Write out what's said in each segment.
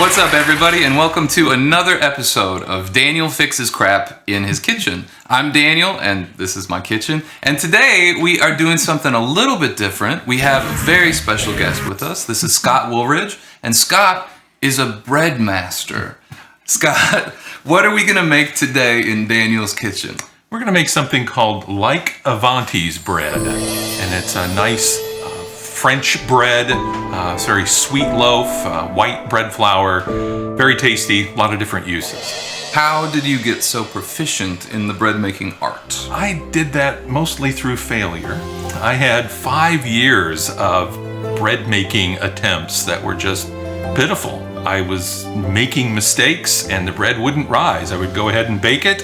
What's up, everybody, and welcome to another episode of Daniel Fixes Crap in His Kitchen. I'm Daniel, and this is my kitchen. And today we are doing something a little bit different. We have a very special guest with us. This is Scott Woolridge, and Scott is a bread master. Scott, what are we going to make today in Daniel's kitchen? We're going to make something called like Avanti's bread, and it's a nice French bread, very sweet loaf, white bread flour, very tasty, a lot of different uses. How did you get so proficient in the bread making art? I did that mostly through failure. I had 5 years of bread making attempts that were just pitiful. I was making mistakes and the bread wouldn't rise. I would go ahead and bake it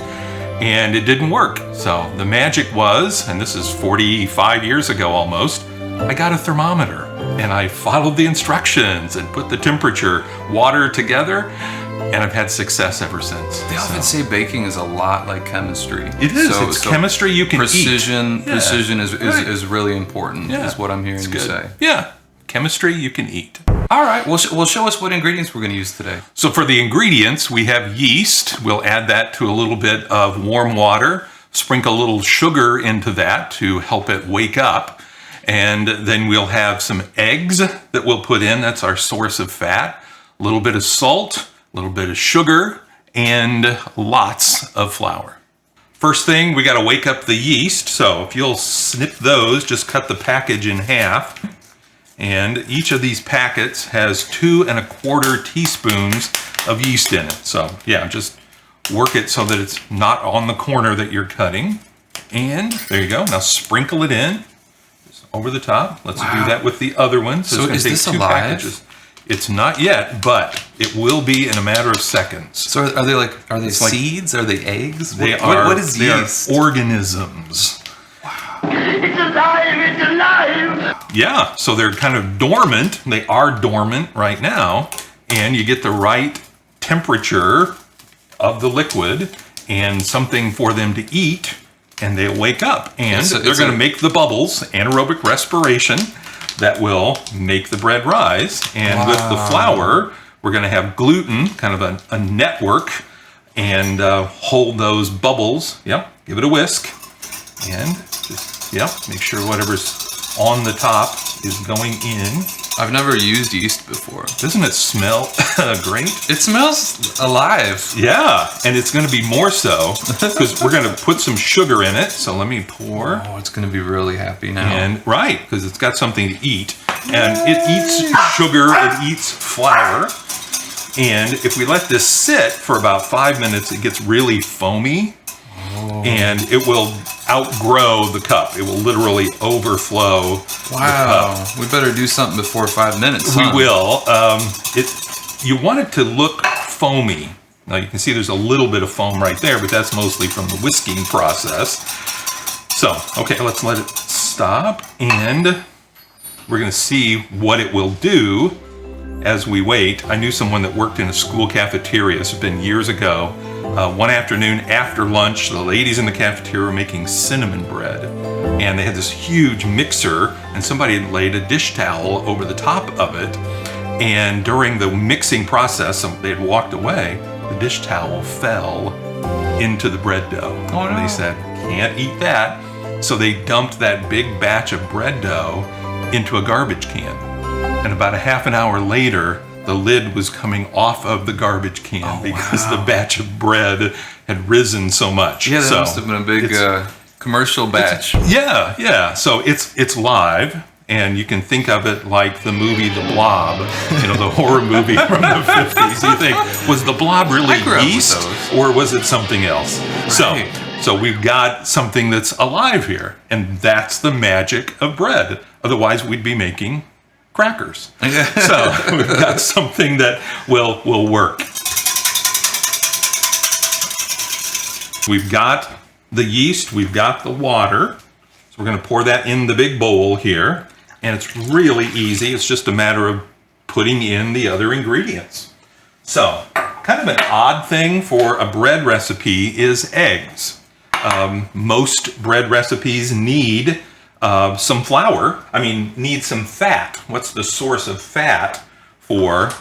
and it didn't work. So the magic was, and this is 45 years ago almost, I got a thermometer and I followed the instructions and put the temperature, water together, and I've had success ever since. They often say baking is a lot like chemistry. It is. It's chemistry you can eat. Yeah. Precision is really important, is what I'm hearing you say. Yeah. Chemistry you can eat. All right. Well, show us what ingredients we're going to use today. So for the ingredients, we have yeast. We'll add that to a little bit of warm water, sprinkle a little sugar into that to help it wake up. And then we'll have some eggs that we'll put in. That's our source of fat. A little bit of salt, a little bit of sugar, and lots of flour. First thing, we got to wake up the yeast. So if you'll snip those, just cut the package in half. And each of these packets has 2 1/4 teaspoons of yeast in it. So yeah, just work it so that it's not on the corner that you're cutting. And there you go. Now sprinkle it in. Over the top. Let's do that with the other one. So is this alive? Packages. It's not yet, but it will be in a matter of seconds. So are they seeds? Are they eggs? What is yeast? They are organisms. Wow. It's alive! It's alive! Yeah, so they're kind of dormant. They are dormant right now, and you get the right temperature of the liquid and something for them to eat. And they'll wake up, and they're going to make the bubbles, anaerobic respiration, that will make the bread rise. And with the flour, we're going to have gluten, kind of a network, and hold those bubbles. Yep, give it a whisk, and just, make sure whatever's on the top is going in. I've never used yeast before. Doesn't it smell great? It smells alive. Yeah, and it's going to be more so because we're going to put some sugar in it. So let me pour. Oh, it's going to be really happy now. And right, because it's got something to eat. And it eats sugar, it eats flour. And if we let this sit for about 5 minutes, it gets really foamy. And it will outgrow the cup. It will literally overflow the cup. We better do something before 5 minutes. We will. You want it to look foamy. Now you can see there's a little bit of foam right there, but that's mostly from the whisking process. So, okay, let's let it stop. And we're going to see what it will do as we wait. I knew someone that worked in a school cafeteria. This has been years ago. One afternoon after lunch, the ladies in the cafeteria were making cinnamon bread. And they had this huge mixer, and somebody had laid a dish towel over the top of it. And during the mixing process, they had walked away, the dish towel fell into the bread dough. Oh, no. And they said, can't eat that. So they dumped that big batch of bread dough into a garbage can. And about a half an hour later, the lid was coming off of the garbage can because the batch of bread had risen so much. Yeah, that must have been a big commercial batch. Yeah. So it's live, and you can think of it like the movie The Blob, the horror movie from the 50s. You think, was the blob really yeast, or was it something else? Right. So we've got something that's alive here, and that's the magic of bread. Otherwise, we'd be making crackers. So we've got something that will work. We've got the yeast, we've got the water. So we're going to pour that in the big bowl here. And it's really easy. It's just a matter of putting in the other ingredients. So kind of an odd thing for a bread recipe is eggs. Most bread recipes need some flour. Need some fat. What's the source of fat for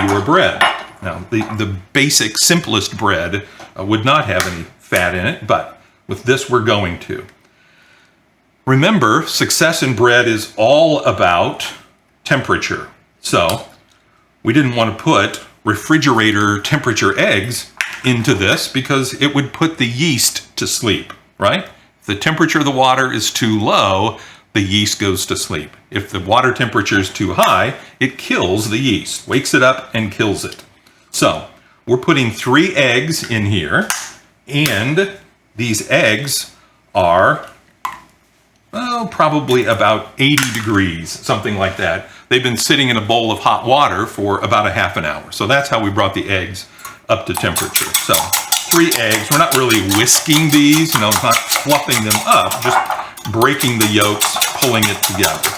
your bread. Now, the basic, simplest bread would not have any fat in it, but with this, we're going to. Remember, success in bread is all about temperature. So, we didn't want to put refrigerator temperature eggs into this because it would put the yeast to sleep, right? If the temperature of the water is too low, the yeast goes to sleep. If the water temperature is too high, it kills the yeast, wakes it up and kills it. So, we're putting 3 eggs in here, and these eggs are probably about 80 degrees, something like that. They've been sitting in a bowl of hot water for about a half an hour. So that's how we brought the eggs up to temperature. So 3 eggs. We're not really whisking these, not fluffing them up, just breaking the yolks, pulling it together.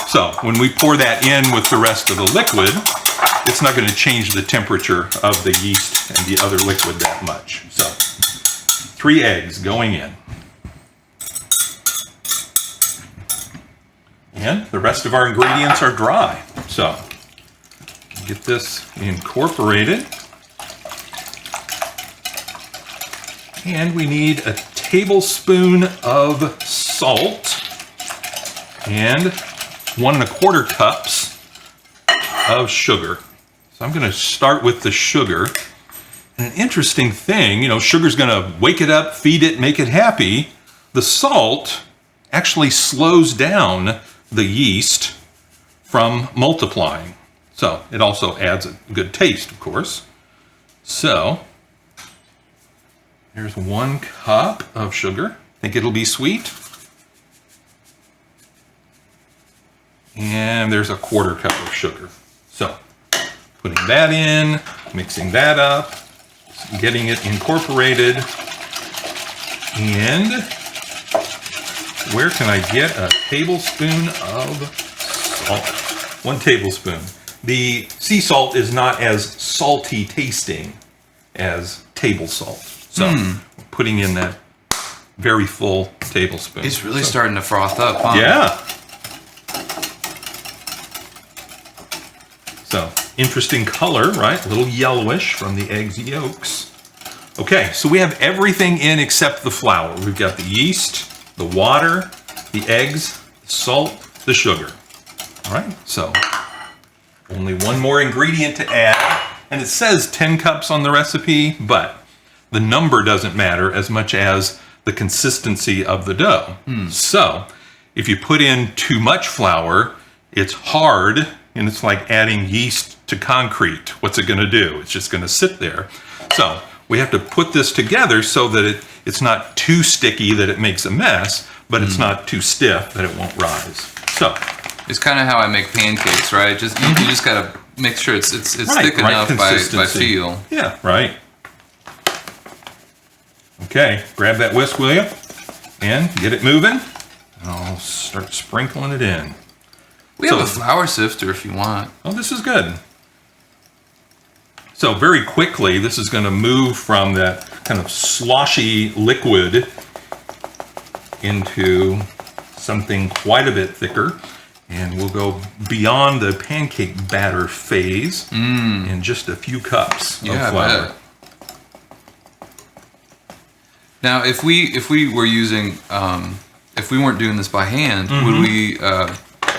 So when we pour that in with the rest of the liquid, it's not going to change the temperature of the yeast and the other liquid that much. So 3 eggs going in. And the rest of our ingredients are dry. So get this incorporated. And we need a tablespoon of salt and 1 1/4 cups of sugar. So I'm going to start with the sugar. And an interesting thing, sugar's going to wake it up, feed it, make it happy. The salt actually slows down the yeast from multiplying. So it also adds a good taste, of course. So here's 1 cup of sugar. Think it'll be sweet. And there's a 1/4 cup of sugar. So putting that in, mixing that up, getting it incorporated, and where can I get a tablespoon of salt? 1 tablespoon. The sea salt is not as salty tasting as table salt. So putting in that very full tablespoon. It's really starting to froth up, huh? Yeah. So interesting color, right? A little yellowish from the eggs yolks. Okay, so we have everything in except the flour. We've got the yeast, the water, the eggs, the salt, the sugar. All right, so only 1 more ingredient to add. And it says 10 cups on the recipe, but the number doesn't matter as much as the consistency of the dough. So if you put in too much flour, it's hard, and it's like adding yeast to concrete. What's it going to do? It's just going to sit there. So we have to put this together so that it's not too sticky that it makes a mess, but it's not too stiff that it won't rise. So it's kind of how I make pancakes, right? Just you just gotta make sure it's right, thick enough by feel. Yeah, right. Okay, grab that whisk, will you? And get it moving. I'll start sprinkling it in. We have a flour sifter if you want. Oh, this is good. So very quickly, this is going to move from that kind of sloshy liquid into something quite a bit thicker. And we'll go beyond the pancake batter phase in just a few cups of flour. I bet. Now, if we were using, if we weren't doing this by hand, would we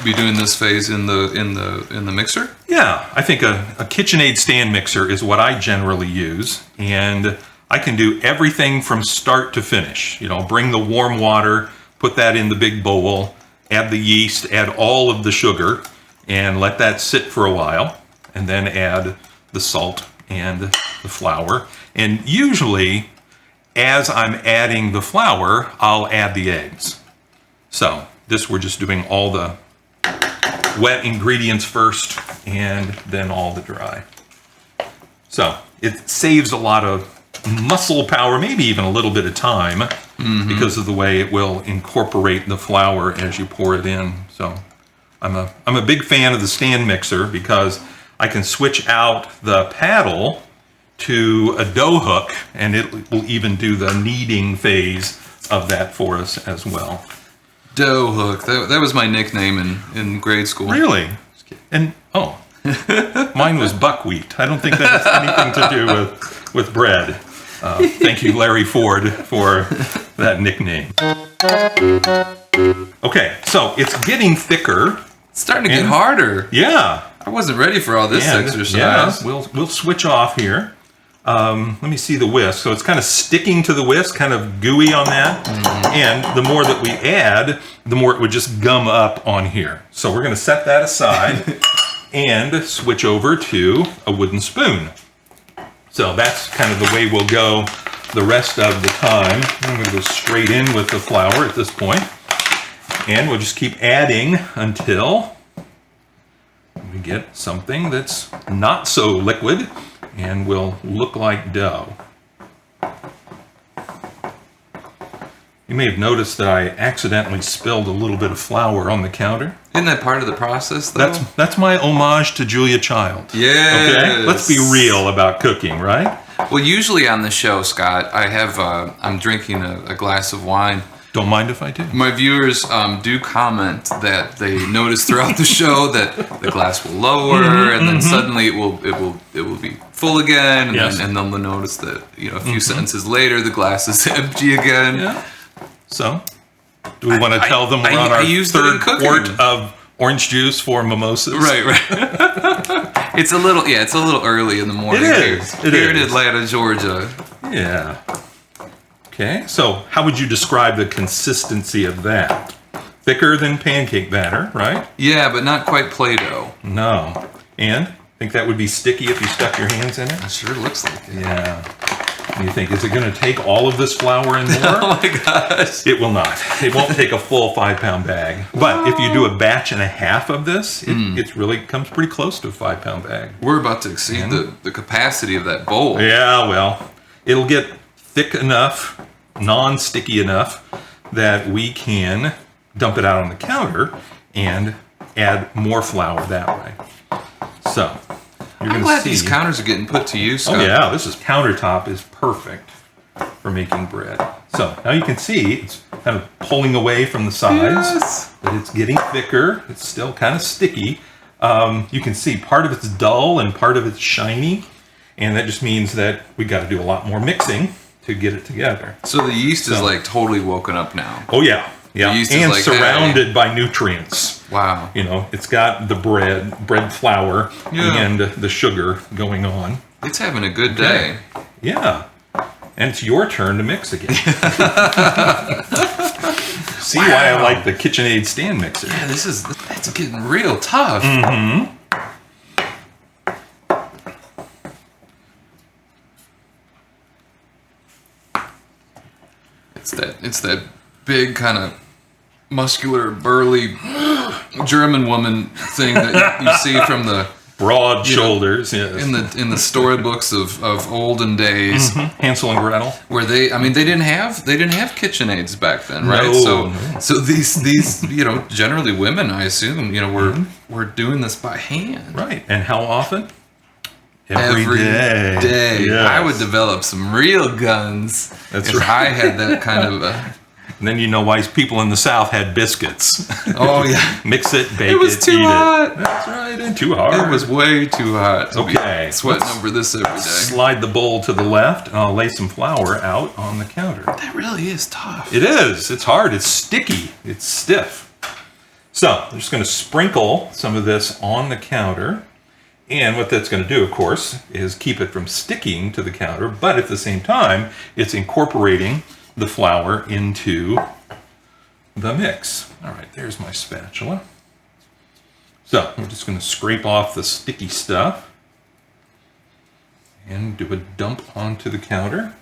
be doing this phase in the mixer? Yeah, I think a KitchenAid stand mixer is what I generally use, and I can do everything from start to finish. Bring the warm water, put that in the big bowl, add the yeast, add all of the sugar, and let that sit for a while, and then add the salt and the flour. And usually, as I'm adding the flour, I'll add the eggs. So this, we're just doing all the wet ingredients first and then all the dry. So it saves a lot of muscle power, maybe even a little bit of time, because of the way it will incorporate the flour as you pour it in. So I'm a big fan of the stand mixer because I can switch out the paddle to a dough hook, and it will even do the kneading phase of that for us as well. Dough hook. That was my nickname in grade school. Really? And Mine was buckwheat. I don't think that has anything to do with bread. Thank you, Larry Ford, for that nickname. Okay, so it's getting thicker. It's starting to get harder. Yeah. I wasn't ready for all this exercise. Yeah, we'll switch off here. Let me see the whisk. So it's kind of sticking to the whisk, kind of gooey on that. And the more that we add, the more it would just gum up on here. So we're going to set that aside and switch over to a wooden spoon. So that's kind of the way we'll go the rest of the time. I'm going to go straight in with the flour at this point. And we'll just keep adding until we get something that's not so liquid and will look like dough. You may have noticed that I accidentally spilled a little bit of flour on the counter. Isn't that part of the process, though? That's my homage to Julia Child. Yes. Okay? Let's be real about cooking, right? Well, usually on the show, Scott, I have I'm drinking a glass of wine. Don't mind if I do. My viewers do comment that they notice throughout the show that the glass will lower, and then suddenly it will be full again, and, Yes. then they'll notice that a few sentences later the glass is empty again. Yeah. So, do we want to tell them we're on our third quart of orange juice for mimosas? Right. It's a little early in the morning. It is. Here in Atlanta, Georgia. Yeah. Okay, so how would you describe the consistency of that? Thicker than pancake batter, right? Yeah, but not quite Play-Doh. No. And think that would be sticky if you stuck your hands in it? It sure looks like it. Yeah. And you think, is it going to take all of this flour and more? Oh my gosh. It will not. It won't take a full 5-pound bag. But if you do a batch and a half of this, it really comes pretty close to a 5-pound bag. We're about to exceed the capacity of that bowl. Yeah, well, it'll get thick enough, non-sticky enough, that we can dump it out on the counter and add more flour that way. So, you're I'm going glad to see. these counters are getting put to use, Scott. Oh yeah, this countertop is perfect for making bread. So now you can see it's kind of pulling away from the sides, Yes. but it's getting thicker. It's still kind of sticky. You can see part of it's dull and part of it's shiny, and that just means that we got to do a lot more mixing to get it together. So the yeast is like totally woken up now. Oh yeah, yeah, The yeast is and like, surrounded by nutrients. Wow. You know, it's got the bread flour, Yeah. and the sugar going on. It's having a good day. Yeah. And it's your turn to mix again. See why I like the KitchenAid stand mixer. Yeah, that's getting real tough. It's that big kind of muscular, burly German woman thing that you see from the Broad shoulders, yes. in the storybooks of olden days, Hansel and Gretel. where they didn't have KitchenAids back then, right? No. So these generally women, I assume, were doing this by hand. Right. And how often? Every day. Yes. I would develop some real guns That's if right. I had that kind of And then you know why people in the South had biscuits. oh yeah. Mix it, bake it, It was too eat hot. it. That's right, and too hard. It was way too hot to Okay, be sweating let's over this every day. Slide the bowl to the left, and I'll lay some flour out on the counter. That really is tough. It is. It's hard. It's sticky. It's stiff. So I'm just going to sprinkle some of this on the counter. And what that's going to do, of course, is keep it from sticking to the counter. But at the same time, it's incorporating the flour into the mix. All right, there's my spatula. So we're just going to scrape off the sticky stuff and do a dump onto the counter.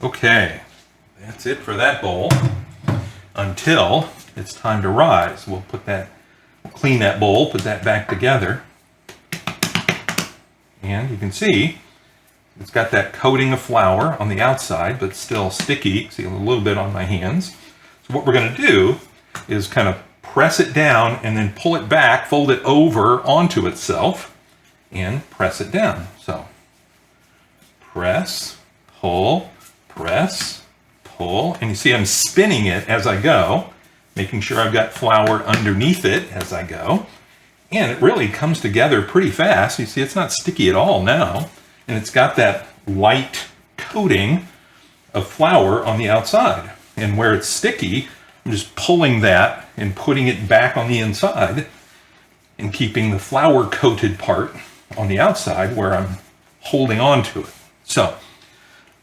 Okay, that's it for that bowl until it's time to rise. We'll clean that bowl, put that back together. And you can see it's got that coating of flour on the outside, but still sticky. See a little bit on my hands. So what we're going to do is kind of press it down and then pull it back, fold it over onto itself, and press it down. So press, pull, press, pull. And you see I'm spinning it as I go, making sure I've got flour underneath it as I go. And it really comes together pretty fast. You see it's not sticky at all now. And it's got that light coating of flour on the outside. And where it's sticky, I'm just pulling that and putting it back on the inside and keeping the flour coated part on the outside where I'm holding on to it. So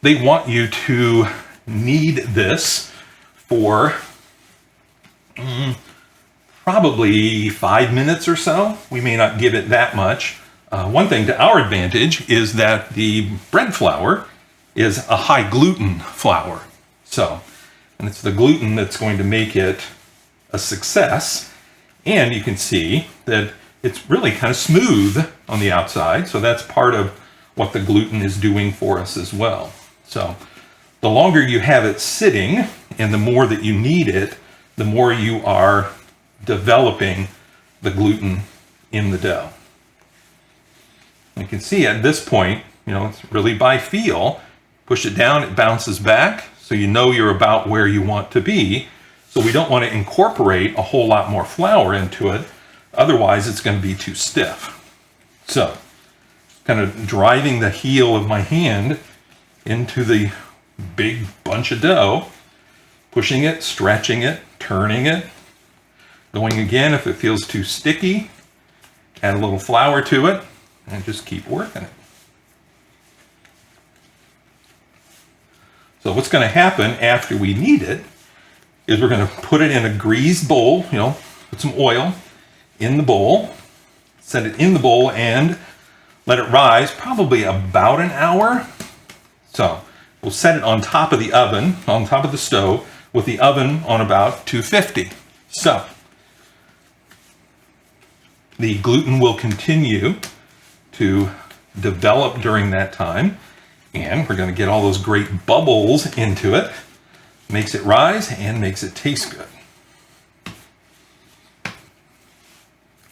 they want you to knead this for probably 5 minutes or so. We may not give it that much. One thing to our advantage is that the bread flour is a high gluten flour. And it's the gluten that's going to make it a success. And you can see that it's really kind of smooth on the outside. So that's part of what the gluten is doing for us as well. So the longer you have it sitting and the more that you knead it, the more you are developing the gluten in the dough. You can see at this point, it's really by feel. Push it down, it bounces back, so you know you're about where you want to be. So we don't want to incorporate a whole lot more flour into it, otherwise it's going to be too stiff. So, kind of driving the heel of my hand into the big bunch of dough, pushing it, stretching it, turning it, going again if it feels too sticky, add a little flour to it, and just keep working it. So what's going to happen after we knead it is we're going to put it in a greased bowl, put some oil in the bowl, set it in the bowl and let it rise probably about an hour. So we'll set it on top of the oven, on top of the stove, with the oven on about 250. So the gluten will continue to develop during that time, and we're going to get all those great bubbles into it. Makes it rise and makes it taste good.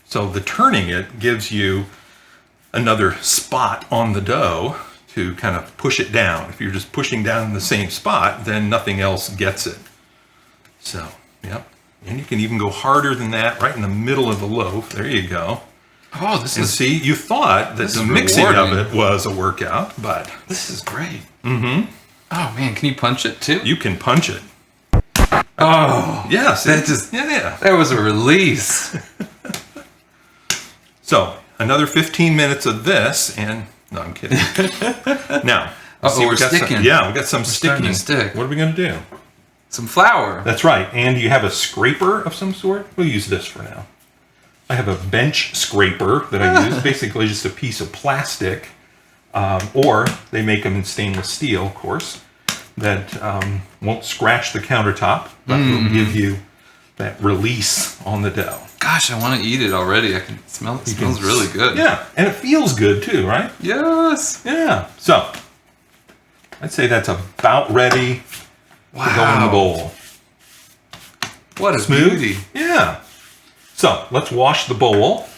So the turning it gives you another spot on the dough to kind of push it down. If you're just pushing down in the same spot, then nothing else gets it. So, yep. And you can even go harder than that, right in the middle of the loaf. There you go. Oh, this is... see, you thought that the mixing of it was a workout, but... This is great. Mm-hmm. Oh, man, can you punch it, too? You can punch it. Oh. Yes. That just... Yeah. That was a release. So, another 15 minutes of this, and... No, I'm kidding. Now... we're sticking. We got some sticking. Stick. What are we going to do? Some flour. That's right. And you have a scraper of some sort? We'll use this for now. I have a bench scraper that I use. Basically just a piece of plastic. Or they make them in stainless steel, of course, that won't scratch the countertop, but will give you that release on the dough. Gosh, I want to eat it already. I can smell it. It smells really good. Yeah, and it feels good too, right? Yes. Yeah. So, I'd say that's about ready to go in the bowl. What a Smooth? beauty. Yeah. So, let's wash the bowl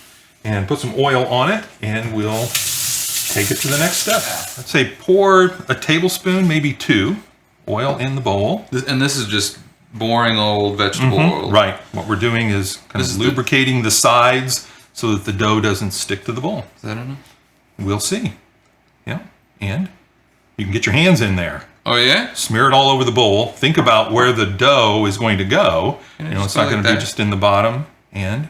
and put some oil on it, and we'll take it to the next step. I'd say pour a tablespoon, maybe 2, oil in the bowl. And this is just boring old vegetable oil. Right. What we're doing is kind of lubricating the sides so that the dough doesn't stick to the bowl. Is that enough? We'll see. Yeah. And you can get your hands in there. Oh, yeah? Smear it all over the bowl. Think about where the dough is going to go. It's not going to be just in the bottom. And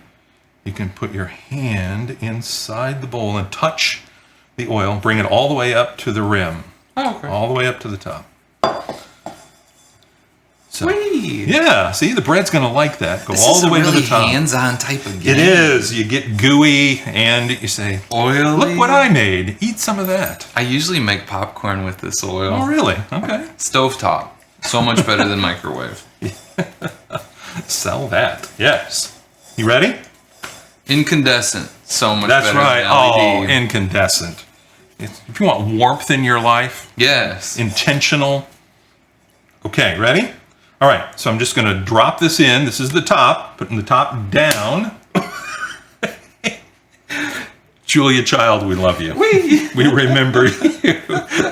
you can put your hand inside the bowl and touch the oil. Bring it all the way up to the rim. Oh, okay. All the way up to the top. So, Sweet. yeah, see, the bread's going to like that. Go This all is the way a really to the top. hands-on type of game. It is. You get gooey and you say, Oily. look what I made. Eat some of that. I usually make popcorn with this oil. Oh, really? Okay. Stovetop. So much better than microwave. Sell that. Yes. You ready? Incandescent. So much That's better right. than LED. Oh, incandescent. If you want warmth in your life, Yes. intentional. Okay, ready? All right, so I'm just going to drop this in. This is the top. Putting the top down. Julia Child, we love you. We remember you.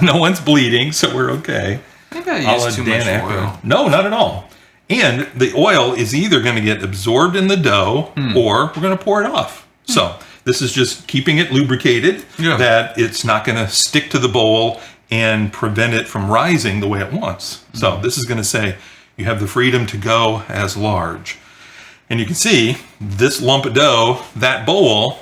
No one's bleeding, so we're okay. Maybe I used too much oil. No, not at all. And the oil is either going to get absorbed in the dough or we're going to pour it off. So this is just keeping it lubricated, that it's not going to stick to the bowl and prevent it from rising the way it wants. So this is going to say you have the freedom to go as large. And you can see this lump of dough, that bowl,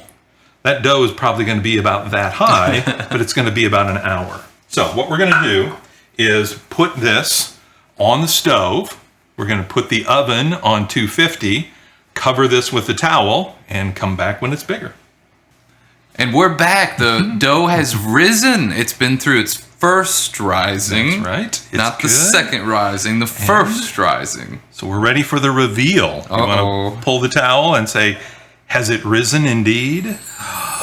that dough is probably going to be about that high, but it's going to be about an hour. So what we're going to do is put this on the stove. We're going to put the oven on 250, cover this with a towel, and come back when it's bigger. And we're back. The dough has risen. It's been through its first rising. That's right. It's not the second rising, the first rising. So we're ready for the reveal. You want to pull the towel and say, has it risen indeed?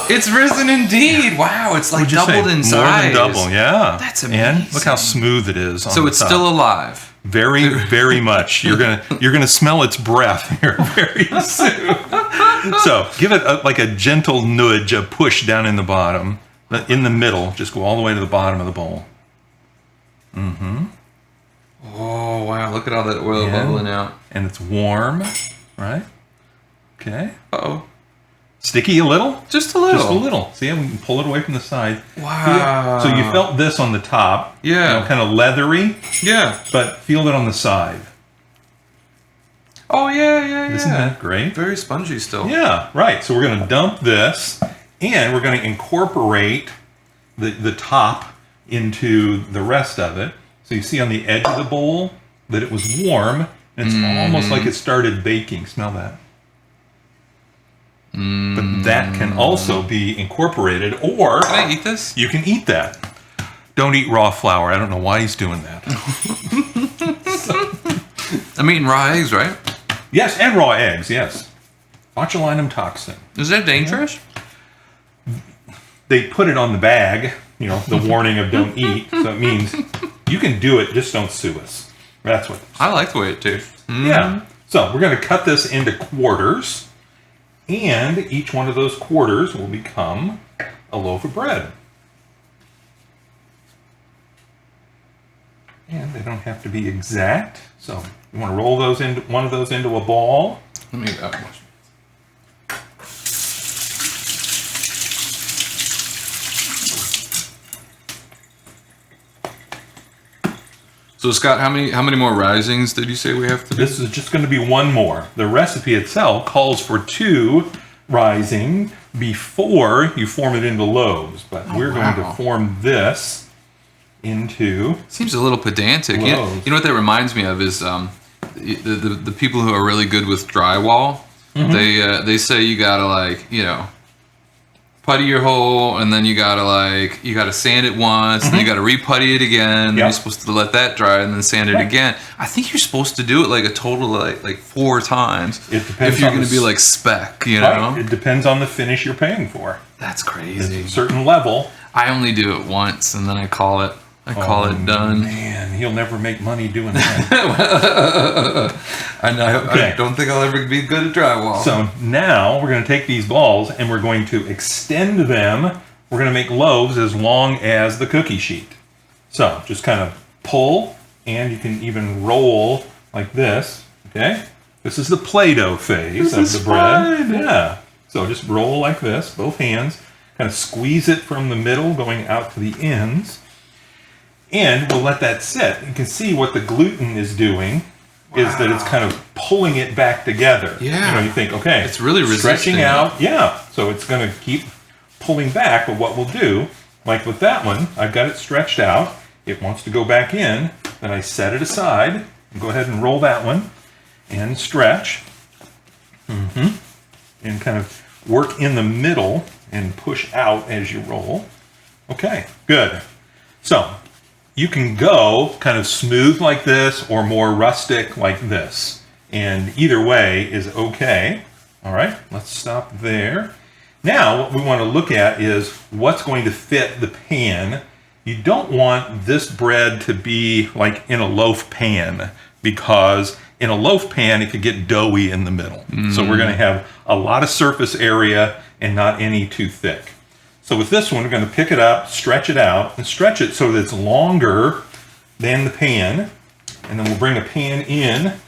It's risen indeed. Wow, it's like doubled in size. More than double, yeah. That's amazing. And look how smooth it is on So the it's top. still alive. Very, very much. You're gonna smell its breath here very soon. So give it like a gentle nudge, a push down in the bottom, in the middle. Just go all the way to the bottom of the bowl. Oh wow! Look at all that oil bubbling out. And it's warm, right? Okay. Uh-oh. Sticky a little? Just a little. Just a little. See, we can pull it away from the side. Wow. So you felt this on the top. Yeah. Kind of leathery. Yeah. But feel it on the side. Oh, yeah. Isn't that great? Very spongy still. Yeah, right. So we're going to dump this, and we're going to incorporate the top into the rest of it. So you see on the edge of the bowl that it was warm, and it's almost like it started baking. Smell that. But that can also be incorporated, or... Can I eat this? You can eat that. Don't eat raw flour. I don't know why he's doing that. I'm eating raw eggs, right? Yes, and raw eggs, yes. Botulinum toxin. Is that dangerous? They put it on the bag, the warning of don't eat. So it means you can do it, just don't sue us. That's what. I like the way it tastes. Yeah. So we're going to cut this into quarters, and each one of those quarters will become a loaf of bread. And they don't have to be exact. So you want to roll one of those into a ball. Let me watch. So Scott, how many more risings did you say we have to do? This is just going to be one more. The recipe itself calls for 2 rising before you form it into loaves, but we're going to form this into Seems a little pedantic. You know what that reminds me of is the people who are really good with drywall. They say you gotta putty your hole, and then you gotta sand it once, and then you gotta re-putty it again. And you're supposed to let that dry and then sand it again. I think you're supposed to do it like a total like 4 times. It depends if you're on gonna be like spec, you Right. know. It depends on the finish you're paying for. That's crazy. At a certain level. I only do it once, and then I call it done. Man, he'll never make money doing that. I don't think I'll ever be good at drywall. So now we're going to take these balls and we're going to extend them. We're going to make loaves as long as the cookie sheet. So just kind of pull, and you can even roll like this. Okay? This is the Play-Doh phase of the bread. Fun. Yeah. So just roll like this, both hands. Kind of squeeze it from the middle going out to the ends. And we'll let that sit. You can see what the gluten is doing is that it's kind of pulling it back together. Yeah. You think, okay, it's really resisting stretching out. Yeah. So it's going to keep pulling back. But what we'll do, like with that one, I've got it stretched out. It wants to go back in. Then I set it aside. Go ahead and roll that one and stretch. And kind of work in the middle and push out as you roll. Okay, good. So you can go kind of smooth like this or more rustic like this. And either way is okay. All right, let's stop there. Now what we want to look at is what's going to fit the pan. You don't want this bread to be like in a loaf pan, because in a loaf pan it could get doughy in the middle. So we're going to have a lot of surface area and not any too thick. So with this one, we're going to pick it up, stretch it out, and stretch it so that it's longer than the pan. And then we'll bring a pan in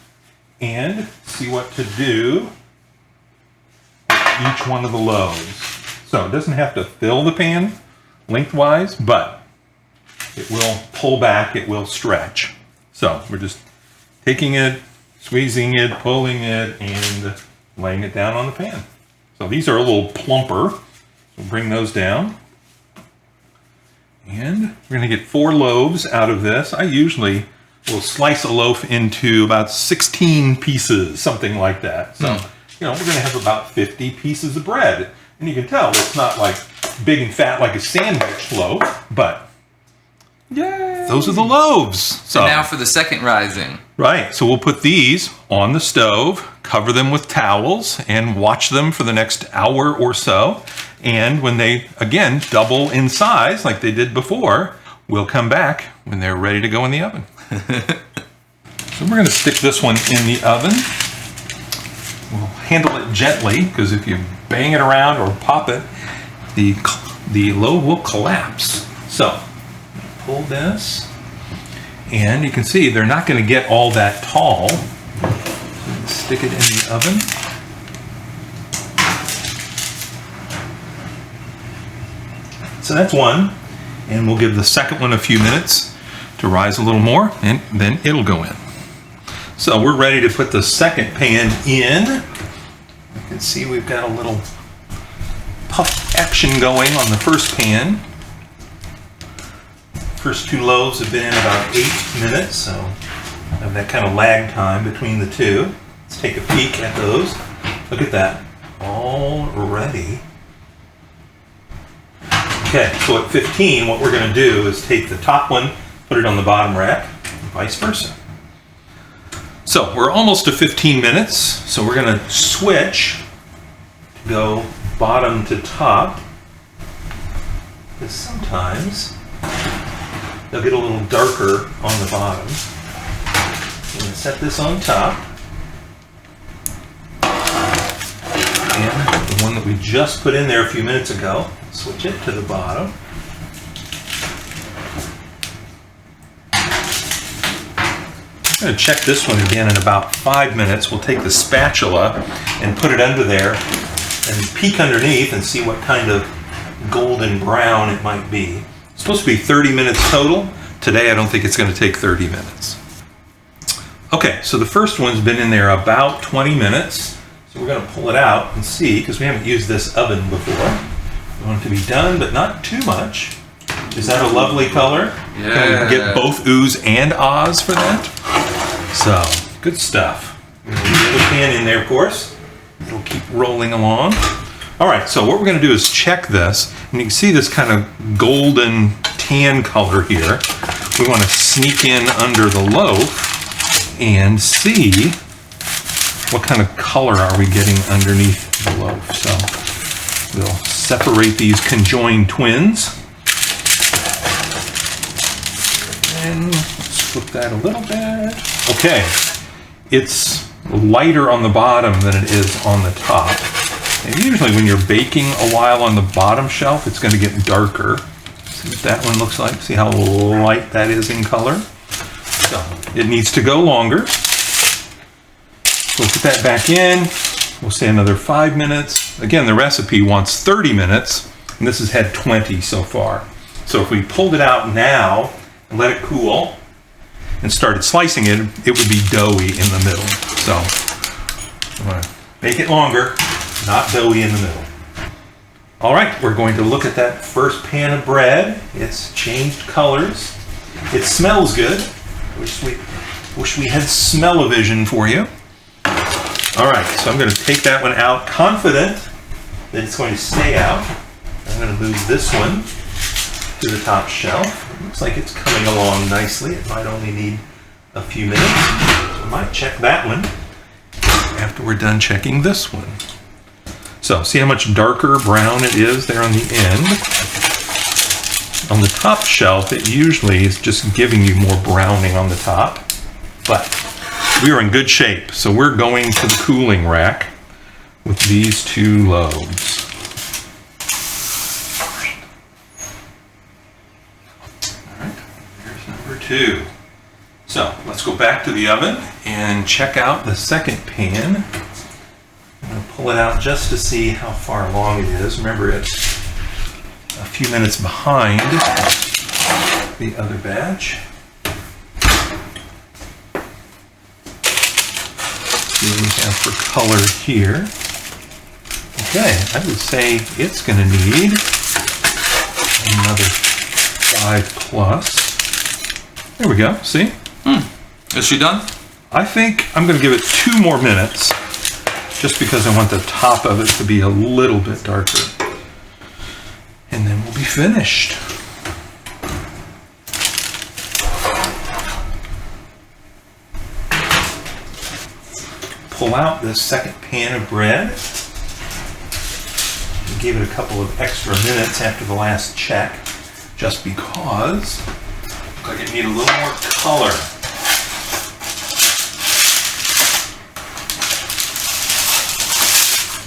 and see what to do with each one of the loaves. So it doesn't have to fill the pan lengthwise, but it will pull back, it will stretch. So we're just taking it, squeezing it, pulling it, and laying it down on the pan. So these are a little plumper. We'll bring those down. And we're going to get 4 loaves out of this. I usually will slice a loaf into about 16 pieces, something like that. So, you know, we're going to have about 50 pieces of bread. And you can tell it's not like big and fat like a sandwich loaf, but yay! Those are the loaves. So now for the second rising. Right, so we'll put these on the stove, cover them with towels, and watch them for the next hour or so. And when they, again, double in size like they did before, we'll come back when they're ready to go in the oven. So we're going to stick this one in the oven. We'll handle it gently, because if you bang it around or pop it, the loaf will collapse. So pull this, and you can see they're not going to get all that tall. So stick it in the oven. So that's one, and we'll give the second one a few minutes to rise a little more, and then it'll go in. So we're ready to put the second pan in. You can see we've got a little puff action going on the first pan. First 2 loaves have been in about 8 minutes, so have that kind of lag time between the two. Let's take a peek at those. Look at that, all ready. Okay, so at 15, what we're going to do is take the top one, put it on the bottom rack, and vice versa. So we're almost to 15 minutes, so we're going to switch to go bottom to top, because sometimes they'll get a little darker on the bottom. I'm going to set this on top, and the one that we just put in there a few minutes ago, switch it to the bottom. I'm going to check this one again in about 5 minutes. We'll take the spatula and put it under there and peek underneath and see what kind of golden brown it might be. It's supposed to be 30 minutes total. Today I don't think it's going to take 30 minutes. Okay, so the first one's been in there about 20 minutes. So we're going to pull it out and see, because we haven't used this oven before. We want it to be done, but not too much. Is that a lovely color? Yeah. Can we get both oohs and ahs for that? So, good stuff. We'll leave the pan in there, of course. It'll keep rolling along. All right, so what we're going to do is check this. And you can see this kind of golden tan color here. We want to sneak in under the loaf and see what kind of color are we getting underneath the loaf. So we'll separate these conjoined twins. And let's flip that a little bit. Okay, it's lighter on the bottom than it is on the top. And usually when you're baking a while on the bottom shelf, it's going to get darker. See what that one looks like? See how light that is in color? So it needs to go longer. So we'll put that back in. We'll say another 5 minutes. Again, the recipe wants 30 minutes, and this has had 20 so far. So if we pulled it out now and let it cool and started slicing it, it would be doughy in the middle. So I'm going to make it longer, not doughy in the middle. All right, we're going to look at that first pan of bread. It's changed colors. It smells good. Wish we had smell-o-vision for you. All right, so I'm going to take that one out, confident that it's going to stay out. I'm going to move this one to the top shelf. It looks like it's coming along nicely. It might only need a few minutes. I might check that one after we're done checking this one. So see how much darker brown it is there on the end. On the top shelf, it usually is just giving you more browning on the top, but we are in good shape. So we're going to the cooling rack with these 2 loaves. 2. So let's go back to the oven and check out the second pan. I'm going to pull it out just to see how far along it is. Remember, it's a few minutes behind the other batch. See what we have for color here. Okay, I would say it's going to need another 5 plus. There we go, see? Is she done? I think I'm going to give it 2 more minutes just because I want the top of it to be a little bit darker. And then we'll be finished. Pull out this second pan of bread. We gave it a couple of extra minutes after the last check just because it looks like it needs a little more color.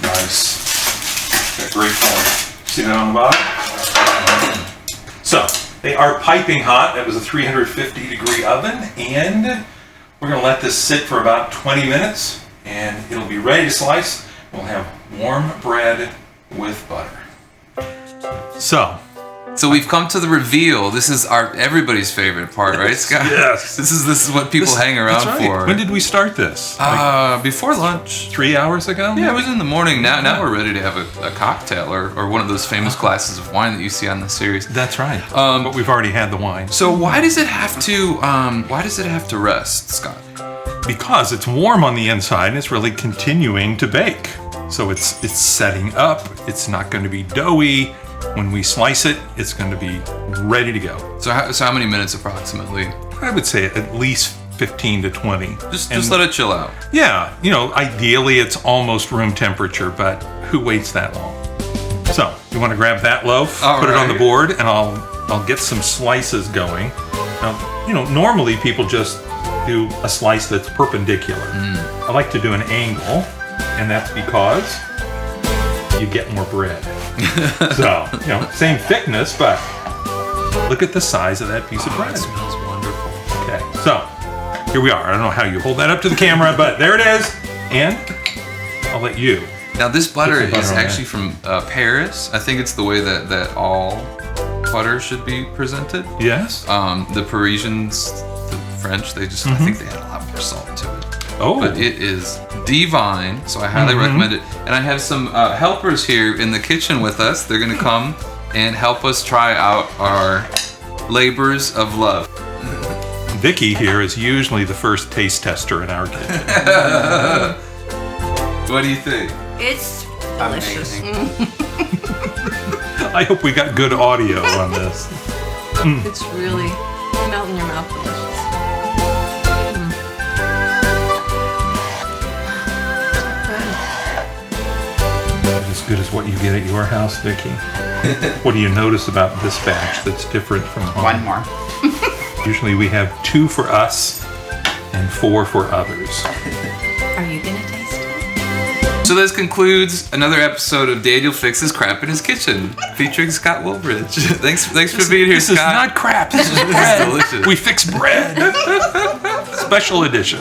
Nice. Got great color. See that on the bottom? So, they are piping hot. That was a 350 degree oven, and we're going to let this sit for about 20 minutes, and it'll be ready to slice. We'll have warm bread with butter. So we've come to the reveal. This is everybody's favorite part, right, Scott? Yes. This is what people hang around That's right. for. When did we start this? Before lunch. 3 hours ago? Yeah, it was in the morning. Now we're ready to have a cocktail or one of those famous glasses of wine that you see on the series. That's right. But we've already had the wine. So why does it have to rest, Scott? Because it's warm on the inside and it's really continuing to bake. So it's setting up. It's not going to be doughy. When we slice it, it's going to be ready to go. So how many minutes approximately? I would say at least 15 to 20. Just let it chill out. Yeah, ideally it's almost room temperature, but who waits that long? So, you want to grab that loaf, put it on the board, and I'll get some slices going. Now, normally people just do a slice that's perpendicular. I like to do an angle, and that's because you get more bread. So, same thickness, but look at the size of that piece of bread. That smells wonderful. Okay, so here we are. I don't know how you hold that up to the camera, but there it is. And I'll let you. Now this butter Put some butter is on actually from Paris. I think it's the way that all butter should be presented. Yes. The Parisians, the French, I think they add a lot more salt to it. Oh. But it is divine, so I highly recommend it. And I have some helpers here in the kitchen with us. They're going to come and help us try out our labors of love. Vicky here is usually the first taste tester in our kitchen. What do you think? It's delicious. I hope we got good audio on this. It's really melt in your mouth delicious. As good as what you get at your house, Vicky. What do you notice about this batch that's different from home? One more. Usually we have 2 for us and 4 for others. Are you gonna taste it? So this concludes another episode of Daniel Fixes Crap in His Kitchen, featuring Scott Woolridge. Thanks for being here, This Scott. is not crap. This is This is bread. delicious. We fix bread. Special edition.